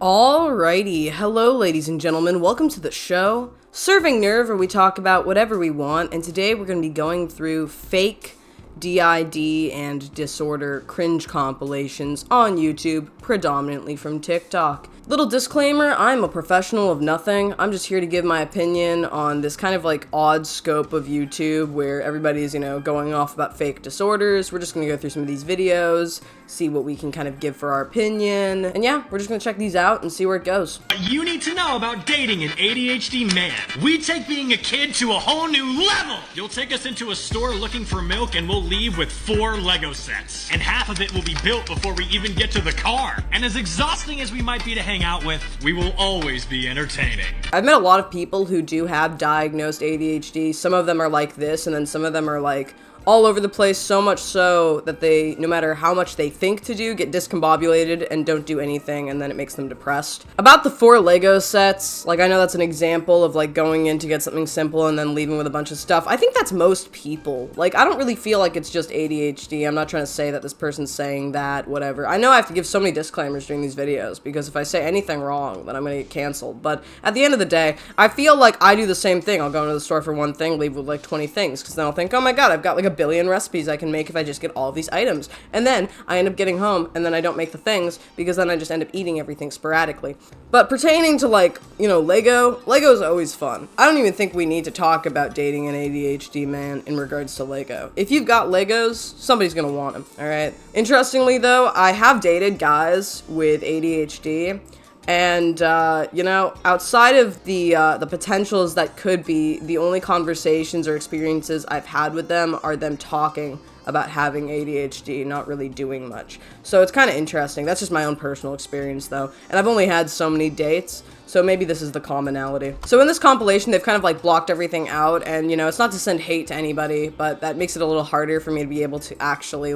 Alrighty, hello ladies and gentlemen, welcome to the show, Serving Nerve, where we talk about whatever we want, and today we're going to be going through fake DID and disorder cringe compilations on YouTube, predominantly from TikTok. Little disclaimer, I'm a professional of nothing. I'm just here to give my opinion on this kind of like odd scope of YouTube where everybody's, going off about fake disorders. We're just gonna go through some of these videos, see what we can kind of give for our opinion. And yeah, we're just gonna check these out and see where it goes. You need to know about dating an ADHD man. We take being a kid to a whole new level. You'll take us into a store looking for milk and we'll leave with 4 Lego sets. And half of it will be built before we even get to the car. And as exhausting as we might be to hang out with, we will always be entertaining. I've met a lot of people who do have diagnosed ADHD. Some of them are like this, and then some of them are like all over the place, so much so that they, no matter how much they think to do, get discombobulated and don't do anything, and then it makes them depressed. About the 4 Lego sets, like I know that's an example of like going in to get something simple and then leaving with a bunch of stuff. I think that's most people. Like, I don't really feel like it's just ADHD. I'm not trying to say that this person's saying that, whatever. I know I have to give so many disclaimers during these videos, because if I say anything wrong, then I'm gonna get canceled. But at the end of the day, I feel like I do the same thing. I'll go into the store for one thing, leave with like 20 things, because then I'll think, oh my god, I've got like a billion recipes I can make if I just get all of these items. And then I end up getting home and then I don't make the things because then I just end up eating everything sporadically. But pertaining to like, Lego is always fun. I don't even think we need to talk about dating an ADHD man in regards to Lego. If you've got Legos, somebody's gonna want them, alright? Interestingly though, I have dated guys with ADHD. And, outside of the potentials that could be, the only conversations or experiences I've had with them are them talking about having ADHD, not really doing much. So it's kind of interesting. That's just my own personal experience, though. And I've only had so many dates, so maybe this is the commonality. So in this compilation, they've kind of like blocked everything out, and, it's not to send hate to anybody, but that makes it a little harder for me to be able to actually,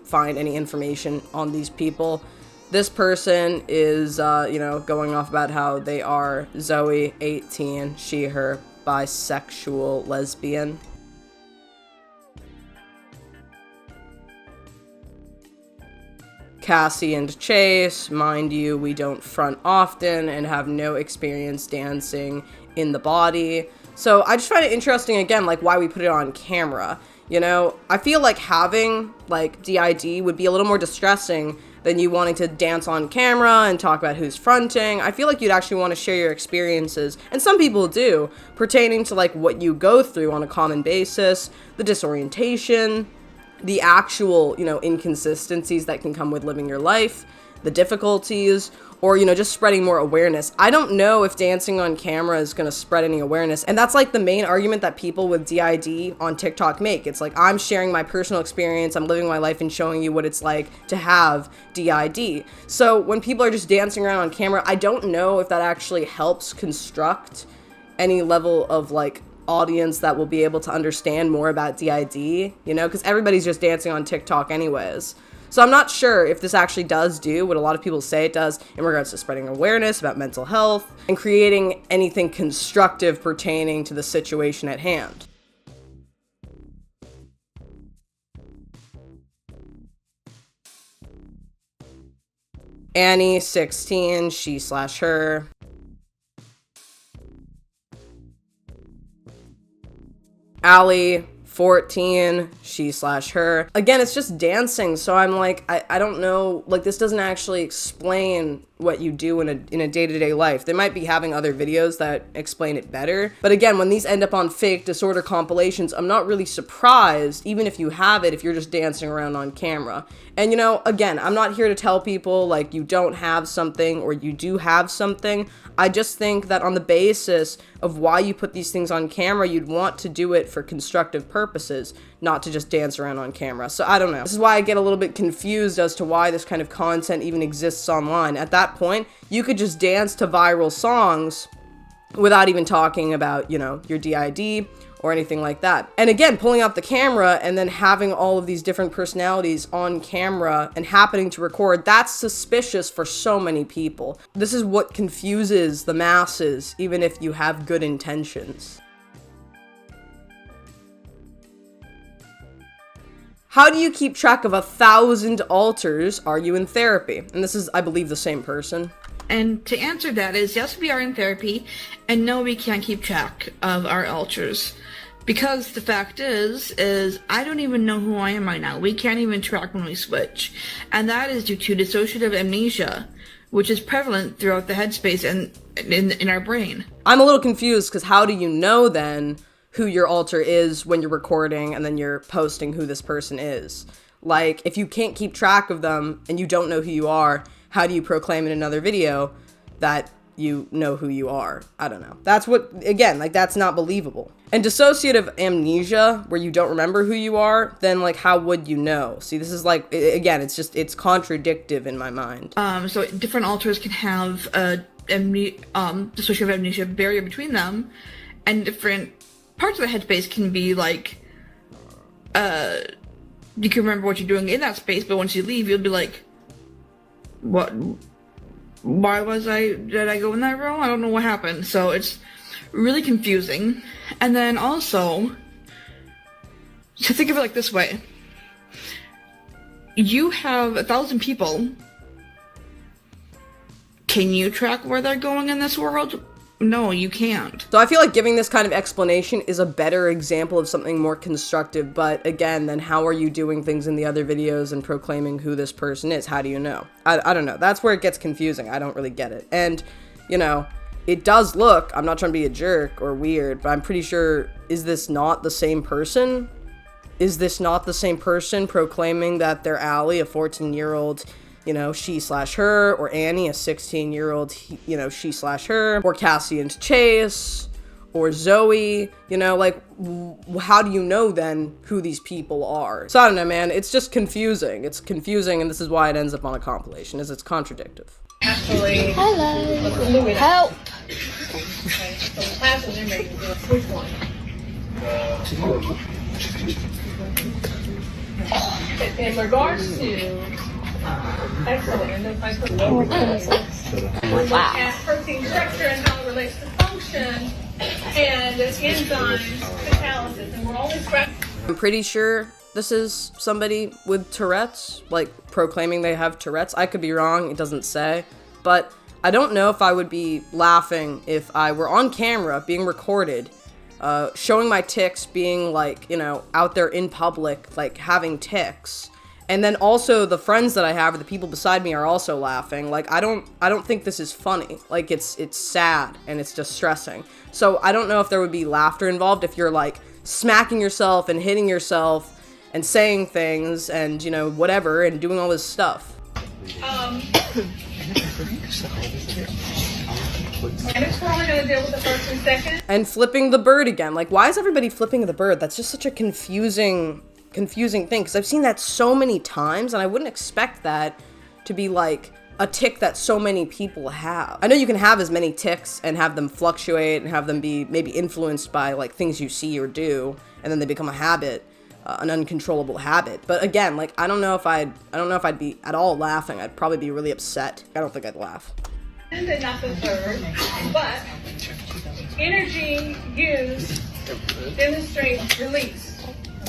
find any information on these people. This person is, going off about how they are Zoe, 18, she, her, bisexual, lesbian. Cassie and Chase, mind you, we don't front often and have no experience dancing in the body. So I just find it interesting, again, like why we put it on camera. I feel like having, DID would be a little more distressing than you wanting to dance on camera and talk about who's fronting. I feel like you'd actually want to share your experiences, and some people do, pertaining to, what you go through on a common basis, the disorientation, the actual, inconsistencies that can come with living your life, the difficulties, or, just spreading more awareness. I don't know if dancing on camera is going to spread any awareness. And that's the main argument that people with DID on TikTok make. It's like, I'm sharing my personal experience, I'm living my life and showing you what it's like to have DID. So when people are just dancing around on camera, I don't know if that actually helps construct any level of audience that will be able to understand more about DID, because everybody's just dancing on TikTok anyways. So I'm not sure if this actually does do what a lot of people say it does in regards to spreading awareness about mental health and creating anything constructive pertaining to the situation at hand. Annie, 16, she/her. Allie, 14, she/her. Again, it's just dancing, so I'm like, I don't know, this doesn't actually explain what you do in a day-to-day life. They might be having other videos that explain it better, but again, when these end up on fake disorder compilations, I'm not really surprised, even if you have it, if you're just dancing around on camera. And again, I'm not here to tell people you don't have something or you do have something. I just think that on the basis of why you put these things on camera, you'd want to do it for constructive purposes, not to just dance around on camera. So I don't know. This is why I get a little bit confused as to why this kind of content even exists online. At that point, you could just dance to viral songs without even talking about, your DID or anything like that. And again, pulling out the camera and then having all of these different personalities on camera and happening to record, that's suspicious for so many people. This is what confuses the masses, even if you have good intentions. How do you keep track of 1,000 alters? Are you in therapy? And this is, I believe, the same person. And to answer that is, yes, we are in therapy, and no, we can't keep track of our alters. Because the fact is I don't even know who I am right now. We can't even track when we switch. And that is due to dissociative amnesia, which is prevalent throughout the headspace and in our brain. I'm a little confused, because how do you know, then, who your alter is when you're recording and then you're posting who this person is? Like, if you can't keep track of them and you don't know who you are, how do you proclaim in another video that you know who you are? I don't know. That's what, again, like, that's not believable. And dissociative amnesia, where you don't remember who you are, then, like, how would you know? See, this is, like, again, it's contradictive in my mind. So different alters can have dissociative amnesia barrier between them, and different parts of the headspace can be, like, you can remember what you're doing in that space, but once you leave, you'll be like, what? Why did I go in that room? I don't know what happened. So it's really confusing. And then also, to think of it like this way, you have 1,000 people. Can you track where they're going in this world? No, you can't. So I feel like giving this kind of explanation is a better example of something more constructive, but again, then how are you doing things in the other videos and proclaiming who this person is? How do you know? I don't know. That's where it gets confusing. I don't really get it. And, you know, it does look, I'm not trying to be a jerk or weird, but I'm pretty sure, is this not the same person? Is this not the same person proclaiming that they're Allie, a 14-year-old, you know, she/her, or Annie, a 16-year-old, you know, she/her, or Cassie and Chase, or Zoe, you know, like, how do you know then who these people are? So I don't know, man, it's just confusing. It's confusing, and this is why it ends up on a compilation, is it's contradictive. Actually, hello. Help. Okay, so the class is in ready to do which one? In regards to excellent, and if I put lower we look at protein structure and how it relates to function and enzymes, catalysis, and we're only scratching. I'm pretty sure this is somebody with Tourette's, like proclaiming they have Tourette's. I could be wrong, it doesn't say, but I don't know if I would be laughing if I were on camera being recorded, showing my tics, being like, you know, out there in public, like having tics. And then also the friends that I have, or the people beside me, are also laughing. Like, I don't think this is funny. Like, it's sad and it's distressing. So I don't know if there would be laughter involved if you're like smacking yourself and hitting yourself and saying things and, you know, whatever, and doing all this stuff. And it's probably gonna deal with the first and second. And flipping the bird again. Like, why is everybody flipping the bird? That's just such a confusing thing, because I've seen that so many times, and I wouldn't expect that to be like a tic that so many people have. I know you can have as many tics and have them fluctuate and have them be maybe influenced by like things you see or do, and then they become a habit, an uncontrollable habit. But again, like, I don't know if I'd be at all laughing. I'd probably be really upset. I don't think I'd laugh. And not the third, but energy used demonstrates release.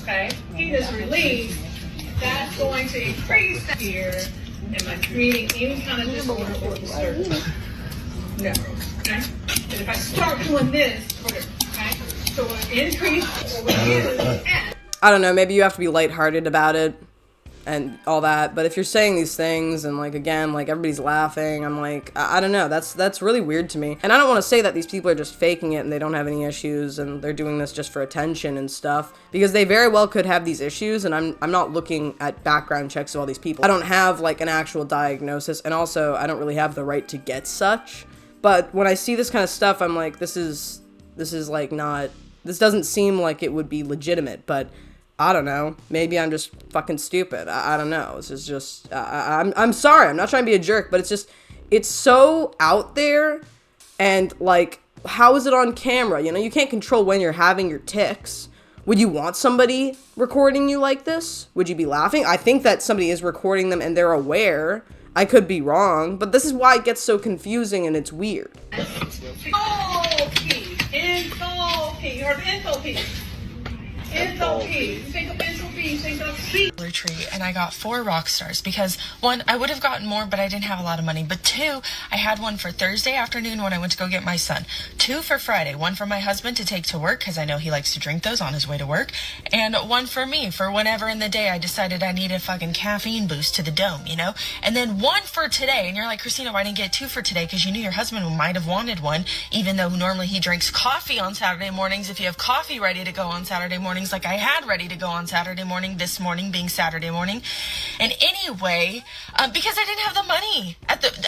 Okay, heat is released. That's going to increase here. Am I creating any kind of disorder or disturbance? No. Okay. And if I start doing this, okay, so we'll increase or reduce at. I don't know. Maybe you have to be lighthearted about it and all that. But if you're saying these things and, like, again, like, everybody's laughing, I'm like, I don't know. That's really weird to me. And I don't want to say that these people are just faking it and they don't have any issues and they're doing this just for attention and stuff, because they very well could have these issues, and I'm not looking at background checks of all these people. I don't have, like, an actual diagnosis, and also I don't really have the right to get such. But when I see this kind of stuff, I'm like, this is like not, this doesn't seem like it would be legitimate, but I don't know. Maybe I'm just fucking stupid. I don't know. This is just, I'm sorry. I'm not trying to be a jerk, but it's just, it's so out there, and like, how is it on camera? You know, you can't control when you're having your tics. Would you want somebody recording you like this? Would you be laughing? I think that somebody is recording them and they're aware. I could be wrong, but this is why it gets so confusing and it's weird. Enthalpy. You heard enthalpy. Enthalpy. Think of enthalpy do you think that's sweet? Tree, and I got 4 rock stars because 1, I would have gotten more, but I didn't have a lot of money, but 2, I had one for Thursday afternoon when I went to go get my son, 2 for Friday, 1 for my husband to take to work because I know he likes to drink those on his way to work, and 1 for me for whenever in the day I decided I needed a fucking caffeine boost to the dome, you know, and then 1 for today. And you're like, Christina, why didn't you get 2 for today? Because you knew your husband might have wanted 1, even though normally he drinks coffee on Saturday mornings. If you have coffee ready to go on Saturday mornings, like I had ready to go on Saturday morning, this morning being Saturday morning. And anyway, because I didn't have the money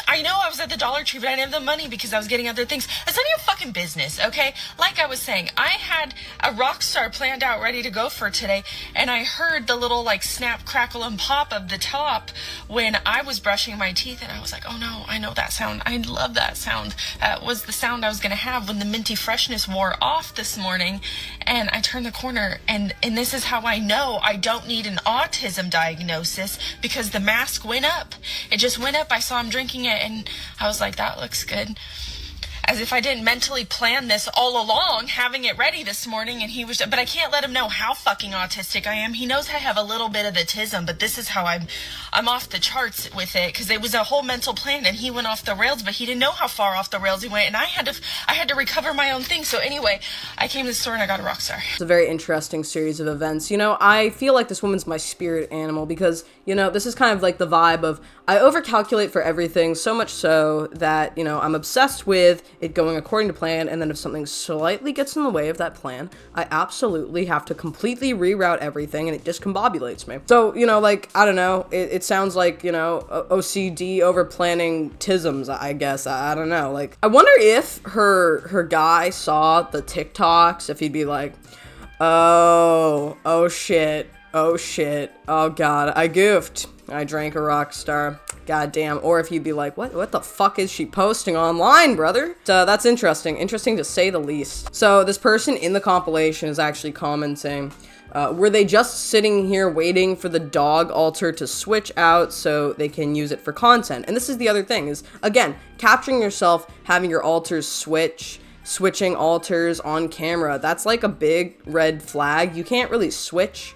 I know I was at the Dollar Tree, but I didn't have the money because I was getting other things. That's none of your fucking business, okay? Like I was saying, I had a rock star planned out ready to go for today, and I heard the little like snap, crackle, and pop of the top when I was brushing my teeth, and I was like, oh no, I know that sound. I love that sound. That was the sound I was gonna have when the minty freshness wore off this morning. And I turned the corner, and this is how I know I don't need an autism diagnosis, because the mask went up. It just went up. I saw him drinking it, and I was like, that looks good. As if I didn't mentally plan this all along, having it ready this morning, and he was, but I can't let him know how fucking autistic I am. He knows I have a little bit of the tism, but this is how I'm off the charts with it, because it was a whole mental plan, and he went off the rails, but he didn't know how far off the rails he went, and I had to recover my own thing. So anyway, I came to the store and I got a rock star. It's a very interesting series of events. You know, I feel like this woman's my spirit animal because, you know, this is kind of like the vibe of I overcalculate for everything, so much so that, you know, I'm obsessed with it going according to plan, and then if something slightly gets in the way of that plan, I absolutely have to completely reroute everything, and it discombobulates me. So, you know, like, I don't know, it sounds like, you know, OCD over planning tisms, I guess. I don't know. Like, I wonder if her guy saw the TikToks, if he'd be like, oh shit, oh god, I goofed. I drank a rock star. God damn. Or if he'd be like, what the fuck is she posting online, brother? So that's interesting. Interesting to say the least. So this person in the compilation is actually commenting, were they just sitting here waiting for the dog altar to switch out so they can use it for content? And this is the other thing is, again, capturing yourself, having your altars switching altars on camera. That's like a big red flag. You can't really switch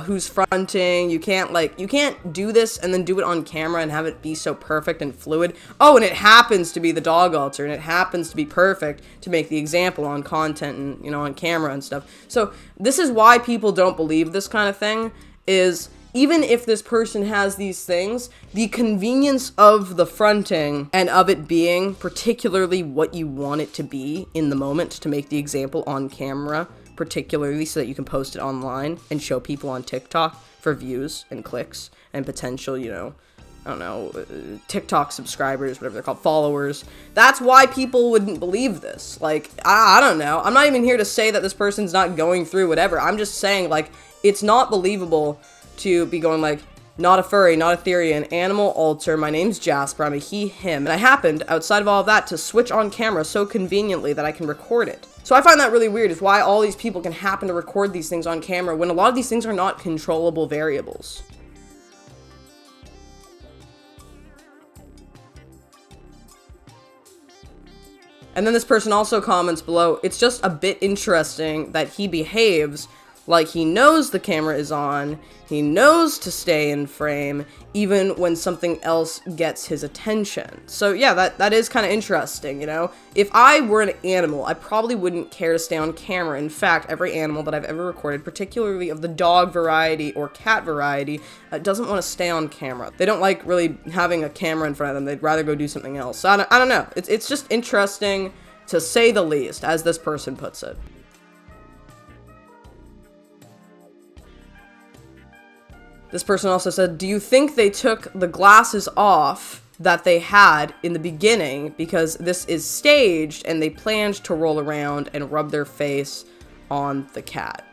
who's fronting. You can't do this and then do it on camera and have it be so perfect and fluid. Oh, and it happens to be the dog altar, and it happens to be perfect to make the example on content and, you know, on camera and stuff. So this is why people don't believe this kind of thing, is even if this person has these things, the convenience of the fronting and of it being particularly what you want it to be in the moment to make the example on camera, particularly so that you can post it online and show people on TikTok for views and clicks and potential, you know, I don't know, TikTok subscribers, whatever they're called, followers. That's why people wouldn't believe this. Like, I don't know. I'm not even here to say that this person's not going through whatever. I'm just saying, like, it's not believable to be going like, not a furry, not a Therian, animal altar, my name's Jasper, I'm a he, him. And I happened, outside of all of that, to switch on camera so conveniently that I can record it. So I find that really weird, is why all these people can happen to record these things on camera when a lot of these things are not controllable variables. And then this person also comments below, it's just a bit interesting that he behaves like he knows the camera is on, he knows to stay in frame, even when something else gets his attention. So yeah, that is kind of interesting, you know? If I were an animal, I probably wouldn't care to stay on camera. In fact, every animal that I've ever recorded, particularly of the dog variety or cat variety, doesn't want to stay on camera. They don't like really having a camera in front of them. They'd rather go do something else. So I don't know. It's just interesting, to say the least, as this person puts it. This person also said, do you think they took the glasses off that they had in the beginning because this is staged and they planned to roll around and rub their face on the cat?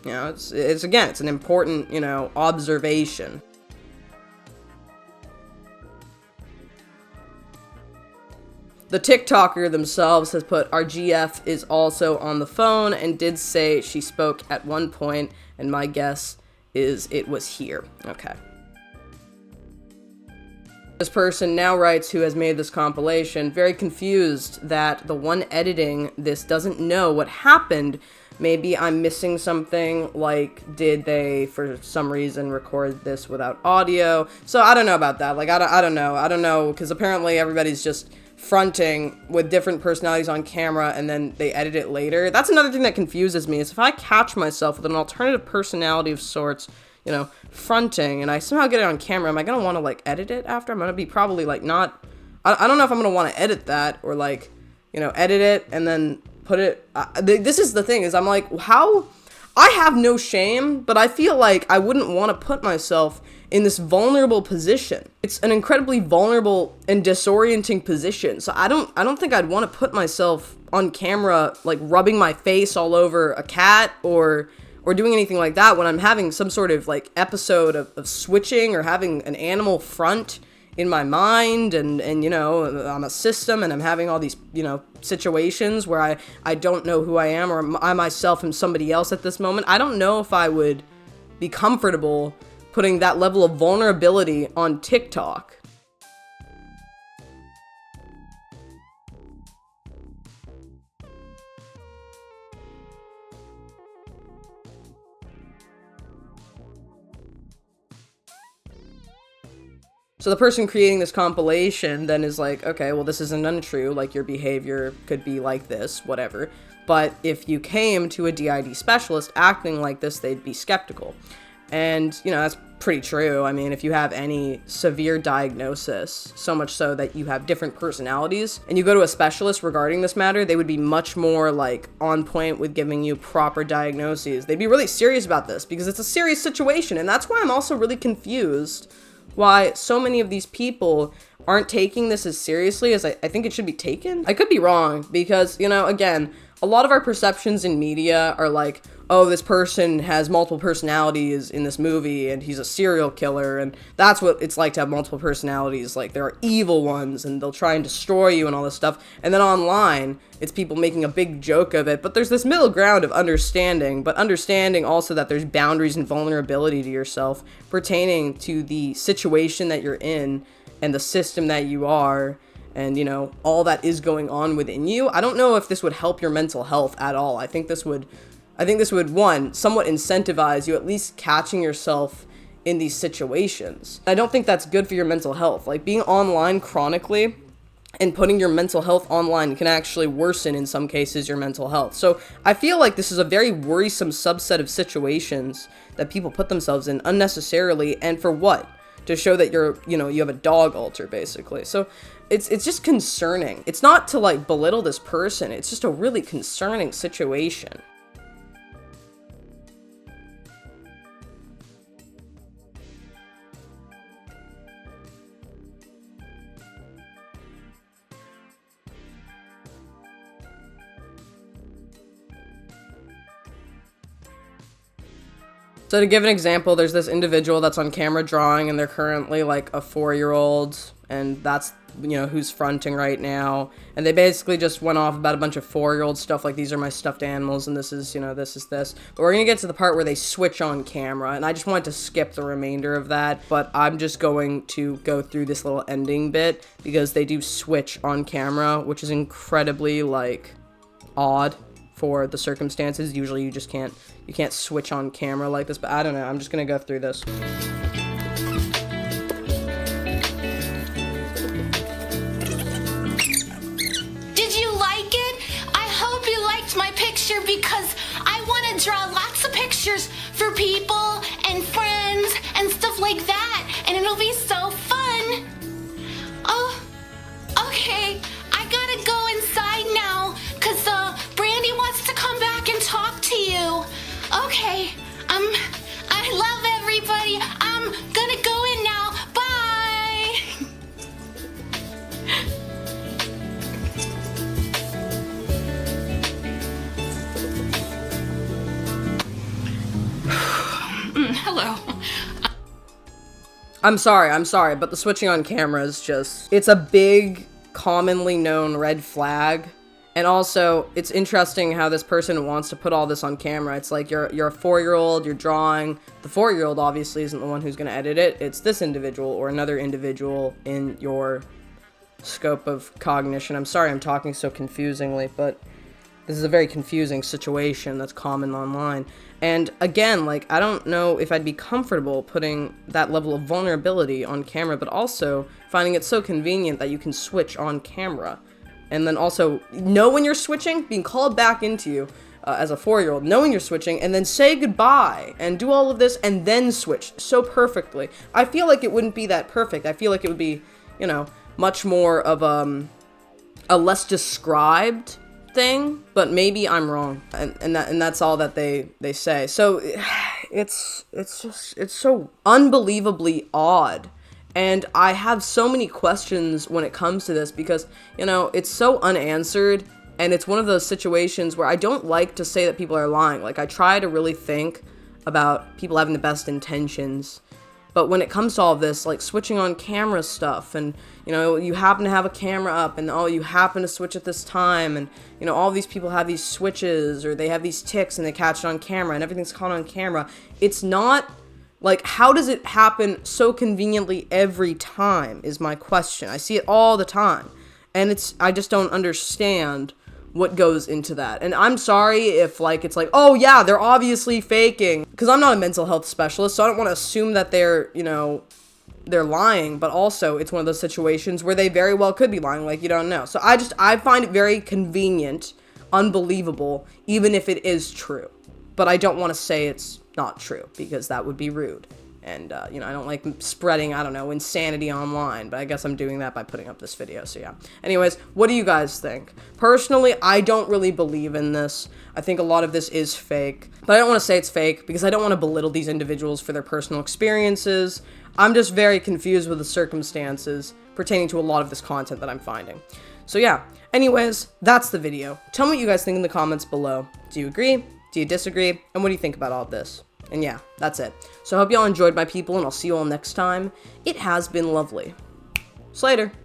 You know, it's again, it's an important, you know, observation. The TikToker themselves has put, our GF is also on the phone and did say she spoke at one point, and my guess is it was here. Okay. This person now writes, who has made this compilation, very confused that the one editing this doesn't know what happened. Maybe I'm missing something, like, did they, for some reason, record this without audio? So I don't know about that. Like, I don't know, because apparently everybody's just fronting with different personalities on camera and then they edit it later. That's another thing that confuses me, is if I catch myself with an alternative personality of sorts, you know, fronting, and I somehow get it on camera, am I gonna want to, like, edit it after? I'm gonna be probably, like, not, I don't know if I'm gonna want to edit that, or, like, you know, edit it and then put it, this is the thing, is I'm like, how, I have no shame, but I feel like I wouldn't want to put myself in this vulnerable position. It's an incredibly vulnerable and disorienting position. So I don't think I'd want to put myself on camera, like, rubbing my face all over a cat or doing anything like that when I'm having some sort of, like, episode of switching, or having an animal front in my mind, and you know, I'm a system and I'm having all these, you know, situations where I don't know who I am, or I myself am somebody else at this moment. I don't know if I would be comfortable putting that level of vulnerability on TikTok. So the person creating this compilation then is like, okay, well, this isn't untrue, like, your behavior could be like this, whatever. But if you came to a DID specialist acting like this, they'd be skeptical. And, you know, that's pretty true. I mean, if you have any severe diagnosis, so much so that you have different personalities, and you go to a specialist regarding this matter, they would be much more, like, on point with giving you proper diagnoses. They'd be really serious about this, because it's a serious situation, and that's why I'm also really confused why so many of these people aren't taking this as seriously as I think it should be taken. I could be wrong, because, you know, again, a lot of our perceptions in media are like, oh, this person has multiple personalities in this movie and he's a serial killer, and that's what it's like to have multiple personalities. Like, there are evil ones and they'll try and destroy you and all this stuff. And then online, it's people making a big joke of it, but there's this middle ground of understanding, but understanding also that there's boundaries and vulnerability to yourself pertaining to the situation that you're in and the system that you are, and, you know, all that is going on within you. I don't know if this would help your mental health at all. I think this would, one, somewhat incentivize you at least catching yourself in these situations. I don't think that's good for your mental health. Like, being online chronically and putting your mental health online can actually worsen, in some cases, your mental health. So I feel like this is a very worrisome subset of situations that people put themselves in unnecessarily, and for what? To show that you're, you know, you have a dog altar, basically. So it's just concerning. It's not to, like, belittle this person. It's just a really concerning situation. So to give an example, there's this individual that's on camera drawing, and they're currently like a 4-year-old, and that's, you know, who's fronting right now. And they basically just went off about a bunch of 4-year-old stuff, like, these are my stuffed animals, and this is, you know, this is this. But we're gonna get to the part where they switch on camera, and I just wanted to skip the remainder of that, but I'm just going to go through this little ending bit, because they do switch on camera, which is incredibly, like, odd for the circumstances. Usually you just can't switch on camera like this, but I don't know, I'm just gonna go through this. Did you like it? I hope you liked my picture, because I want to draw lots of pictures for people and friends and stuff like that, and it'll be so fun. Oh, okay, I gotta go inside now, because Brandy wants to come back and talk to you. Okay, I love everybody. I'm gonna go in now. Bye. Hello. I'm sorry, but the switching on camera is just, it's a big, commonly known red flag, And also, it's interesting how this person wants to put all this on camera. It's like you're a 4-year-old, you're drawing. The 4-year-old obviously isn't the one who's going to edit it. It's this individual or another individual in your scope of cognition. I'm sorry I'm talking so confusingly, but this is a very confusing situation that's common online. And again, like, I don't know if I'd be comfortable putting that level of vulnerability on camera, but also finding it so convenient that you can switch on camera. And then also know when you're switching, being called back into you as a 4-year-old, knowing you're switching, and then say goodbye and do all of this and then switch so perfectly. I feel like it wouldn't be that perfect. I feel like it would be, you know, much more of a less described thing, but maybe I'm wrong. And that's all that they say. So it's so unbelievably odd. And I have so many questions when it comes to this because, you know, it's so unanswered, and it's one of those situations where I don't like to say that people are lying. Like, I try to really think about people having the best intentions, but when it comes to all of this, like switching on camera stuff, and, you know, you happen to have a camera up, and oh, you happen to switch at this time, and, you know, all these people have these switches, or they have these ticks, and they catch it on camera, and everything's caught on camera. It's not... Like, how does it happen so conveniently every time is my question. I see it all the time. And I just don't understand what goes into that. And I'm sorry if, like, it's like, oh yeah, they're obviously faking. Because I'm not a mental health specialist, so I don't want to assume that they're, you know, they're lying. But also, it's one of those situations where they very well could be lying, like, you don't know. So I find it very convenient, unbelievable, even if it is true. But I don't want to say it's not true, because that would be rude. And, you know, I don't like spreading, I don't know, insanity online, but I guess I'm doing that by putting up this video, so yeah. Anyways, what do you guys think? Personally, I don't really believe in this. I think a lot of this is fake, but I don't want to say it's fake, because I don't want to belittle these individuals for their personal experiences. I'm just very confused with the circumstances pertaining to a lot of this content that I'm finding. So yeah, anyways, that's the video. Tell me what you guys think in the comments below. Do you agree? Do you disagree? And what do you think about all of this? And yeah, that's it. So I hope y'all enjoyed, my people, and I'll see you all next time. It has been lovely. See you later.